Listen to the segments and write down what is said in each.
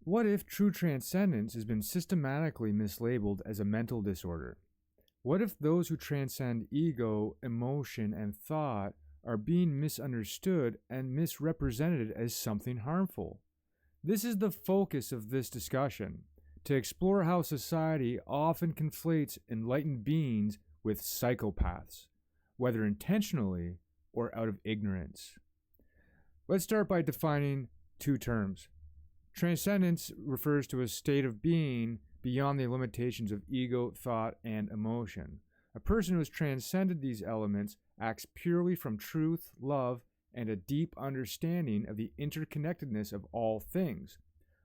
What if true transcendence has been systematically mislabeled as a mental disorder? What if those who transcend ego, emotion, and thought are being misunderstood and misrepresented as something harmful? This is the focus of this discussion, to explore how society often conflates enlightened beings with psychopaths, whether intentionally or out of ignorance. Let's start by defining two terms. Transcendence refers to a state of being beyond the limitations of ego, thought, and emotion. A person who has transcended these elements acts purely from truth, love, and a deep understanding of the interconnectedness of all things.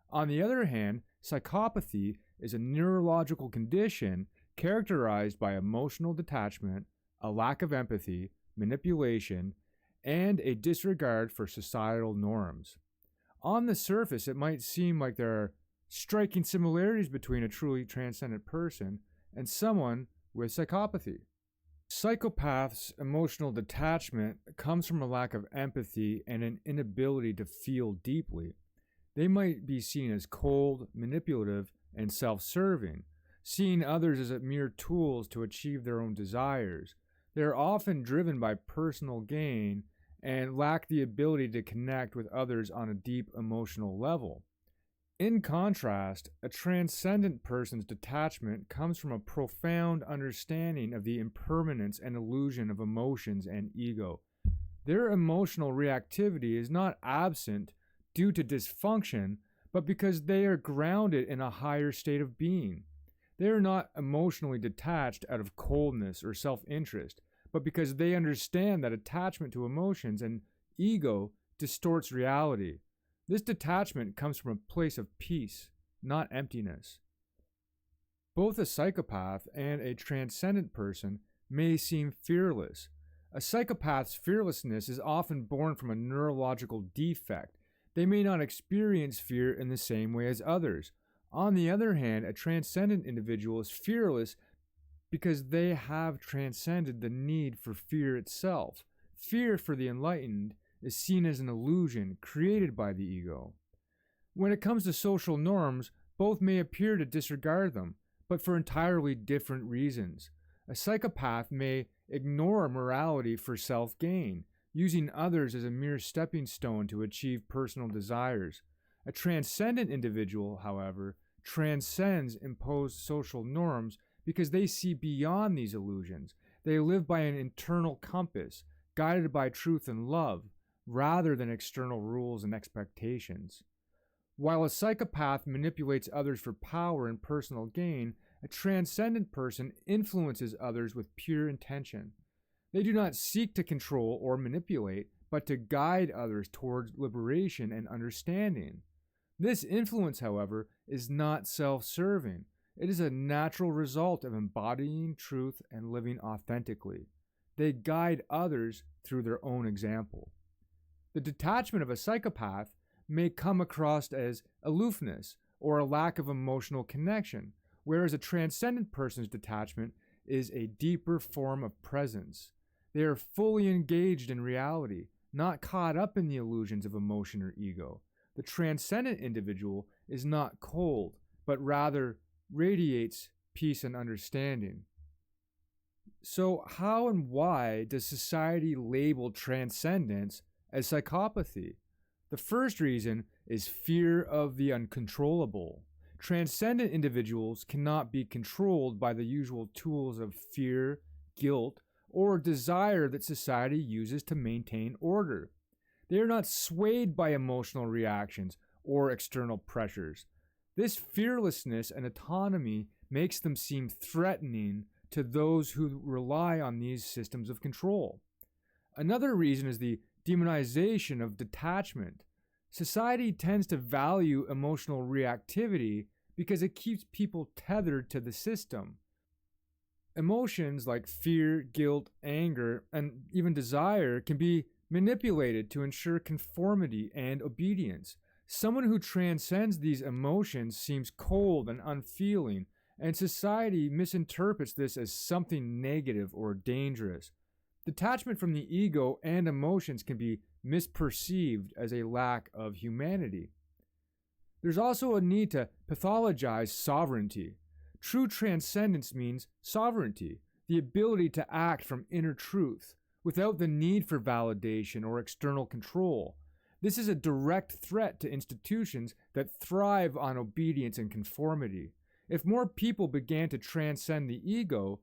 On the other hand, psychopathy is a neurological condition characterized by emotional detachment, a lack of empathy, manipulation, and a disregard for societal norms. On the surface, it might seem like there are striking similarities between a truly transcendent person and someone with psychopathy. Psychopaths' emotional detachment comes from a lack of empathy and an inability to feel deeply. They might be seen as cold, manipulative, and self-serving, seeing others as mere tools to achieve their own desires. They are often driven by personal gain and lack the ability to connect with others on a deep emotional level. In contrast, a transcendent person's detachment comes from a profound understanding of the impermanence and illusion of emotions and ego. Their emotional reactivity is not absent due to dysfunction, but because they are grounded in a higher state of being. They are not emotionally detached out of coldness or self-interest, but because they understand that attachment to emotions and ego distorts reality. This detachment comes from a place of peace, not emptiness. Both a psychopath and a transcendent person may seem fearless. A psychopath's fearlessness is often born from a neurological defect. They may not experience fear in the same way as others. On the other hand, a transcendent individual is fearless because they have transcended the need for fear itself. Fear for the enlightened is seen as an illusion created by the ego. When it comes to social norms, both may appear to disregard them, but for entirely different reasons. A psychopath may ignore morality for self-gain, using others as a mere stepping stone to achieve personal desires. A transcendent individual, however, transcends imposed social norms because they see beyond these illusions. They live by an internal compass, guided by truth and love, rather than external rules and expectations. While a psychopath manipulates others for power and personal gain, a transcendent person influences others with pure intention. They do not seek to control or manipulate, but to guide others towards liberation and understanding. This influence, however, is not self-serving. It is a natural result of embodying truth and living authentically. They guide others through their own example. The detachment of a psychopath may come across as aloofness or a lack of emotional connection, whereas a transcendent person's detachment is a deeper form of presence. They are fully engaged in reality, not caught up in the illusions of emotion or ego. The transcendent individual is not cold, but rather radiates peace and understanding. So how and why does society label transcendence as psychopathy? The first reason is fear of the uncontrollable. Transcendent individuals cannot be controlled by the usual tools of fear, guilt, or desire that society uses to maintain order. They are not swayed by emotional reactions or external pressures. This fearlessness and autonomy makes them seem threatening to those who rely on these systems of control. Another reason is the demonization of detachment. Society tends to value emotional reactivity because it keeps people tethered to the system. Emotions like fear, guilt, anger, and even desire can be manipulated to ensure conformity and obedience. Someone who transcends these emotions seems cold and unfeeling, and society misinterprets this as something negative or dangerous. Detachment from the ego and emotions can be misperceived as a lack of humanity. There's also a need to pathologize sovereignty. True transcendence means sovereignty, the ability to act from inner truth, without the need for validation or external control. This is a direct threat to institutions that thrive on obedience and conformity. If more people began to transcend the ego,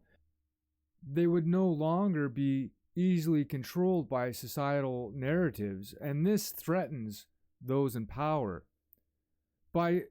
they would no longer be easily controlled by societal narratives, and this threatens those in power. By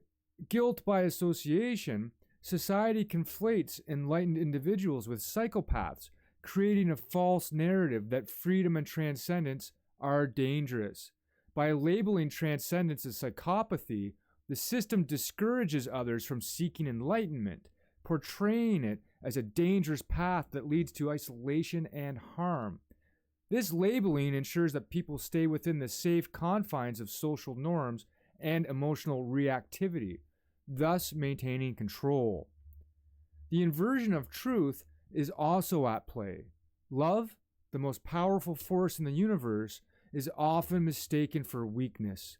guilt by association, society conflates enlightened individuals with psychopaths, creating a false narrative that freedom and transcendence are dangerous. By labeling transcendence as psychopathy, the system discourages others from seeking enlightenment, portraying it as a dangerous path that leads to isolation and harm. This labeling ensures that people stay within the safe confines of social norms and emotional reactivity, thus maintaining control. The inversion of truth is also at play. Love, the most powerful force in the universe, is often mistaken for weakness.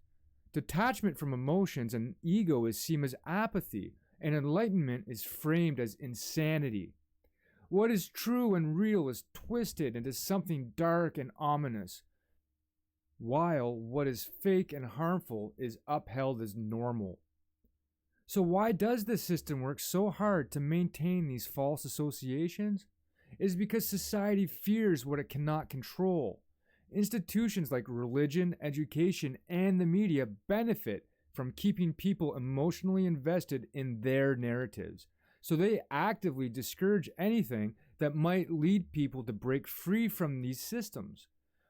Detachment from emotions and ego is seen as apathy, and enlightenment is framed as insanity. What is true and real is twisted into something dark and ominous, while what is fake and harmful is upheld as normal. So why does the system work so hard to maintain these false associations? It is because society fears what it cannot control. Institutions like religion, education, and the media benefit from keeping people emotionally invested in their narratives. So they actively discourage anything that might lead people to break free from these systems.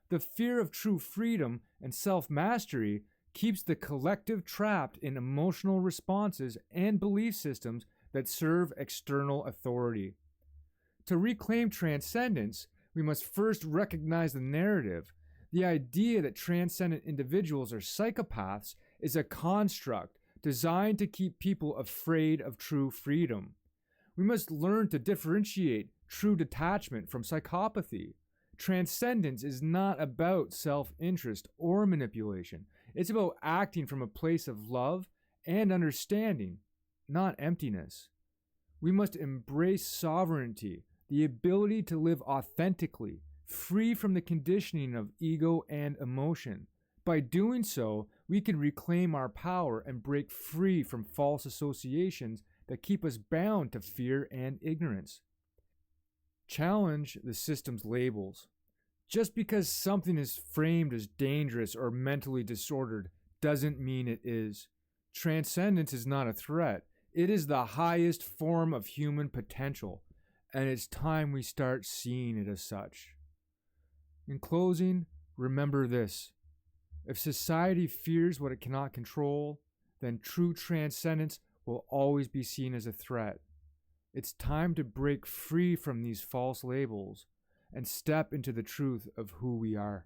The fear of true freedom and self-mastery keeps the collective trapped in emotional responses and belief systems that serve external authority. To reclaim transcendence, we must first recognize the narrative. The idea that transcendent individuals are psychopaths is a construct designed to keep people afraid of true freedom. We must learn to differentiate true detachment from psychopathy. Transcendence is not about self-interest or manipulation. It's about acting from a place of love and understanding, not emptiness. We must embrace sovereignty, the ability to live authentically, free from the conditioning of ego and emotion. By doing so, we can reclaim our power and break free from false associations that keep us bound to fear and ignorance. Challenge the system's labels. Just because something is framed as dangerous or mentally disordered doesn't mean it is. Transcendence is not a threat. It is the highest form of human potential, and it's time we start seeing it as such. In closing, remember this. If society fears what it cannot control, then true transcendence will always be seen as a threat. It's time to break free from these false labels and step into the truth of who we are.